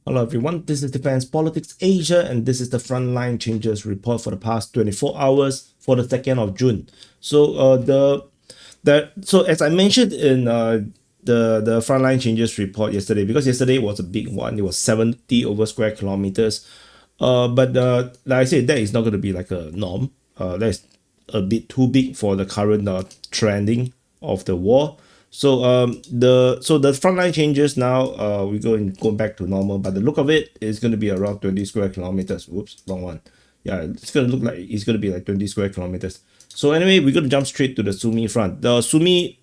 Hello everyone, this is Defense Politics Asia and this is the Frontline Changes report for the past 24 hours for the 2nd of June. So as I mentioned in the Frontline Changes report yesterday, because yesterday was a big one, it was 70 over square kilometers. But like I said, that is not going to be like a norm. That's a bit too big for the current trending of the war. The frontline changes now. We're go back to normal, but the look of it is going to be around 20 square kilometers. Whoops, wrong one. Yeah, it's going to look like it's going to be like 20 square kilometers. So anyway, we're going to jump straight to the Sumy front. The Sumy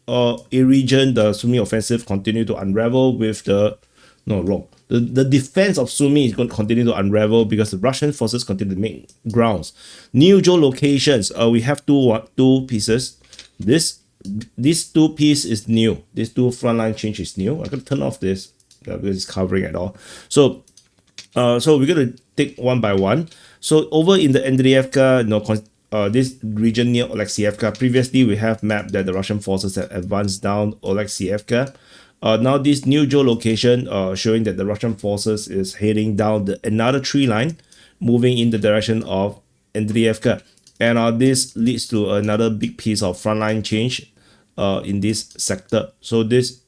region, the Sumy offensive continue to unravel with the no wrong. The defense of Sumy is going to continue to unravel because the Russian forces continue to make grounds. New geolocations. We have two pieces. This two piece is new. This two frontline change is new. I'm gonna turn off this because it's covering it all. So we're gonna take one by one. So over in the Andrievka, this region near Oleksievka, previously we have mapped that the Russian forces have advanced down Oleksievka. Now this new geolocation showing that the Russian forces is heading down another tree line, moving in the direction of Andrievka. And this leads to another big piece of frontline change in this sector. So this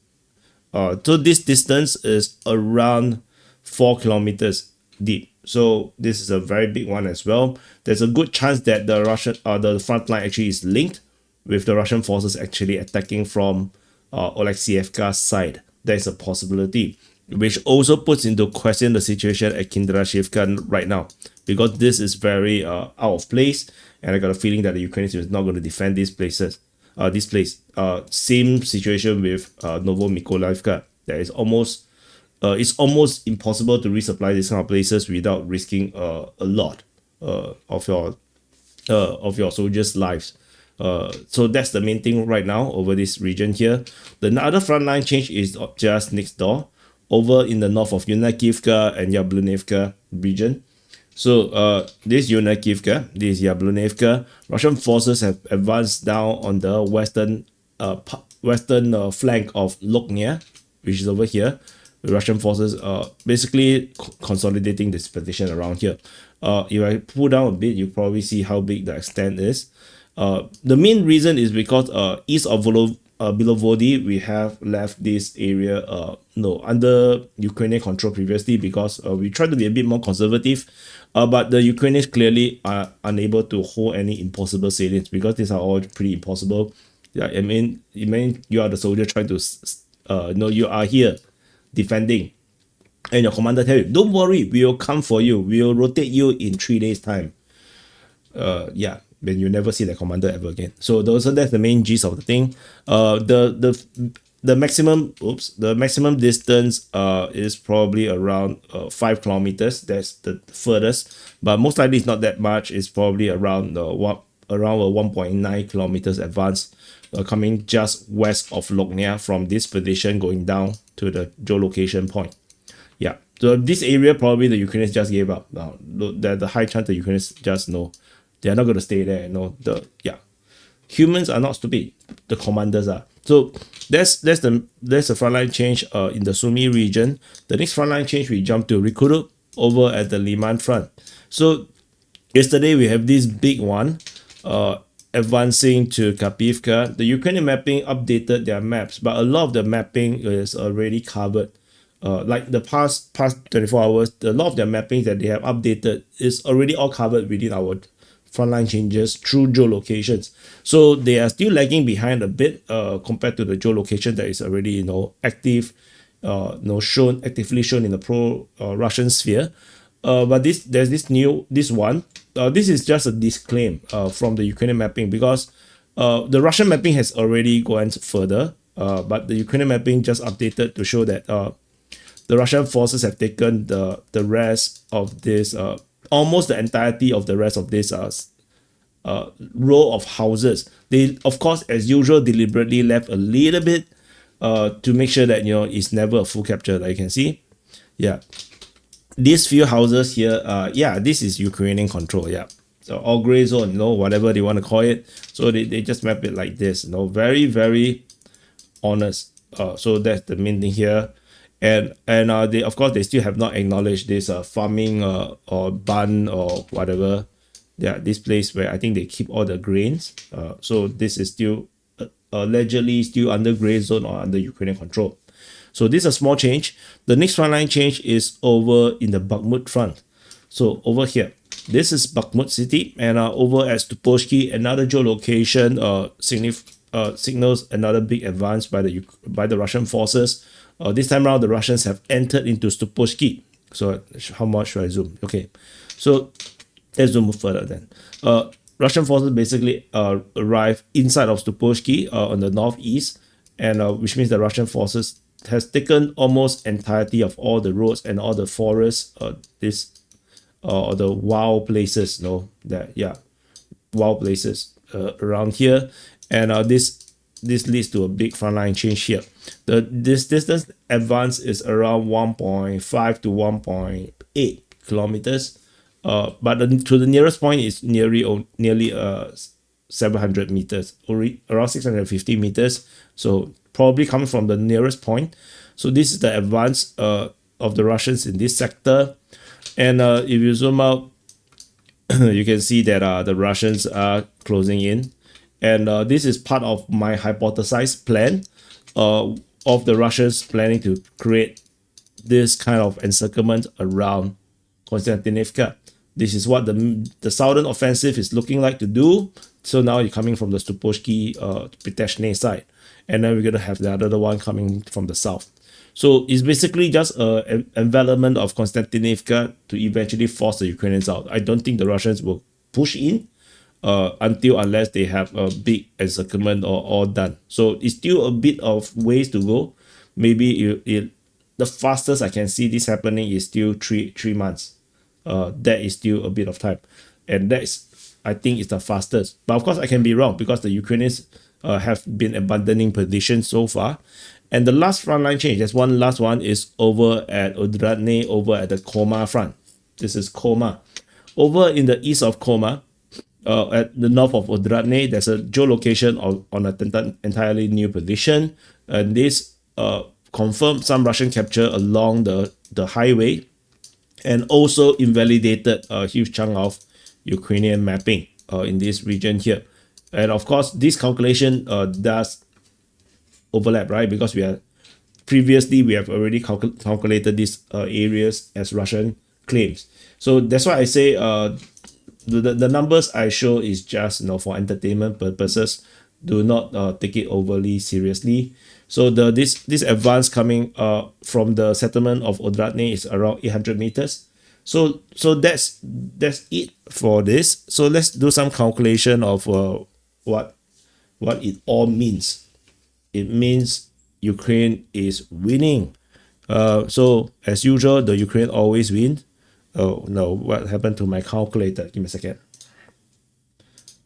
distance is around 4 kilometers deep. So this is a very big one as well. There's a good chance that the front line actually is linked with the Russian forces actually attacking from Oleksievka's side. There's a possibility, which also puts into question the situation at Kindrashivka right now, because this is very out of place, and I got a feeling that the Ukrainians is not going to defend these places. This place. Same situation with Novomykolaivka. That is it's almost impossible to resupply these kind of places without risking a lot of your soldiers' lives. So that's the main thing right now over this region here. The other frontline change is just next door, over in the north of Yunakivka and Yablunevka region. So this Yunakivka, this Yablunevka, Russian forces have advanced down on the western flank of Loknia, which is over here. The Russian forces are basically consolidating this position around here. If I pull down a bit, you probably see how big the extent is. The main reason is because east of Bilovody, we have left this area under Ukrainian control previously, because we tried to be a bit more conservative, but the Ukrainians clearly are unable to hold any impossible salients, because these are all pretty impossible. Yeah, I mean you are the soldier trying to you are here defending, and your commander tell you, don't worry, we will come for you, we will rotate you in 3 days time. Yeah, then you never see the commander ever again. So that's the main gist of the thing. The maximum distance is probably around 5 kilometers. That's the furthest, but most likely it's not that much. It's probably around 1.9 kilometers advance, coming just west of Loknia from this position, going down to the geolocation point. Yeah, so this area probably the Ukrainians just gave up. Now there's a high chance the Ukrainians just know they're not going to stay there. Humans are not stupid. The commanders are. So that's the frontline change in the Sumy region. The next frontline change, we jump to Rikurup over at the Leman front. So yesterday we have this big one advancing to Kapivka. The Ukrainian mapping updated their maps, but a lot of the mapping is already covered. Like the past 24 hours, a lot of their mapping that they have updated is already all covered within our frontline changes through geolocations. So they are still lagging behind a bit compared to the geolocation that is already active, actively shown in the pro Russian sphere. But there's this one. This is just a disclaim from the Ukrainian mapping, because the Russian mapping has already gone further, but the Ukrainian mapping just updated to show that the Russian forces have taken the rest of this, almost the entirety of the rest of this row of houses. They, of course, as usual, deliberately left a little bit to make sure that it's never a full capture, like you can see. Yeah, these few houses here, this is Ukrainian control. Yeah, so all gray zone, whatever they want to call it. So they just map it like this, very, very honest. So that's the main thing here. and they, of course, they still have not acknowledged this farming or bun or whatever. Yeah, this place where I think they keep all the grains. So this is still allegedly still under gray zone or under Ukrainian control. So this is a small change. The next frontline change is over in the Bakhmut front. So over here, this is Bakhmut city, and over at Stupochky, another geolocation signals another big advance by the Russian forces. This time around, the Russians have entered into Stupochky. So how much should I zoom? Okay, so let's zoom further then. Russian forces basically arrive inside of Stupochky on the northeast, and which means the Russian forces has taken almost entirety of all the roads and all the forests, or the wild places, wild places around here, and this leads to a big frontline change here. This distance advance is around 1.5 to 1.8 kilometers, but to the nearest point is nearly 700 meters, or around 650 meters. So probably coming from the nearest point. So this is the advance of the Russians in this sector. And if you zoom out, you can see that the Russians are closing in. And this is part of my hypothesized plan of the Russians planning to create this kind of encirclement around Konstantinivka. This is what the southern offensive is looking like to do. So now you're coming from the Stupochky, Pitechny side. And then we're going to have the other one coming from the south. So it's basically just an envelopment of Konstantinivka to eventually force the Ukrainians out. I don't think the Russians will push in unless they have a big encirclement or all done. So it's still a bit of ways to go. Maybe the fastest I can see this happening is still three months. That is still a bit of time. And I think it's the fastest. But of course, I can be wrong because the Ukrainians have been abandoning positions so far. And the last frontline change, there's one last one, is over at Odradny, over at the Komar front. This is Komar. Over in the east of Komar, at the north of Odradny, there's a geolocation on an entirely new position. And this confirmed some Russian capture along the highway, and also invalidated a huge chunk of Ukrainian mapping in this region here. And of course, this calculation does overlap, right? Because we have already calculated these areas as Russian claims. So that's why I say the numbers I show is just for entertainment purposes. Do not take it overly seriously. So this advance coming from the settlement of Odradny is around 800 meters. So that's it for this. So let's do some calculation of what it all means. It means Ukraine is winning. So as usual, the Ukraine always win. Oh no, what happened to my calculator? Give me a second.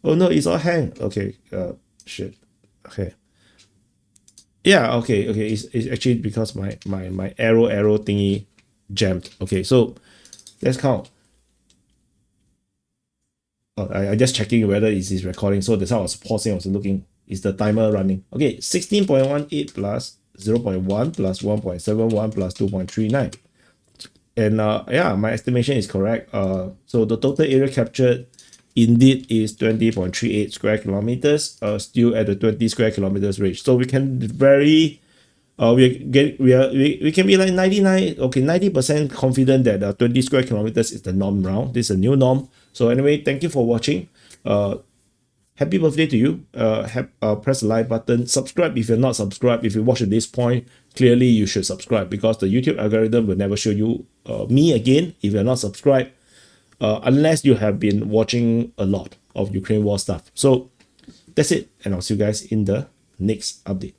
Oh no, it's all hang. Okay, shit. Okay. Yeah, okay. It's actually because my arrow thingy jammed. Okay, so let's count. Oh, I just checking whether it's recording. So that's how I was pausing. I was looking. Is the timer running? Okay, 16.18 plus 0.1 plus 1.71 plus 2.39. And yeah, my estimation is correct. So the total area captured indeed is 20.38 square kilometers, still at the 20 square kilometers range. So we can we can be like 90% confident that 20 square kilometers is the norm now. This is a new norm. So anyway, thank you for watching. Happy birthday to you. Press the like button. Subscribe if you're not subscribed. If you watch at this point, clearly you should subscribe, because the YouTube algorithm will never show you me again if you're not subscribed, unless you have been watching a lot of Ukraine war stuff. So that's it, and I'll see you guys in the next update.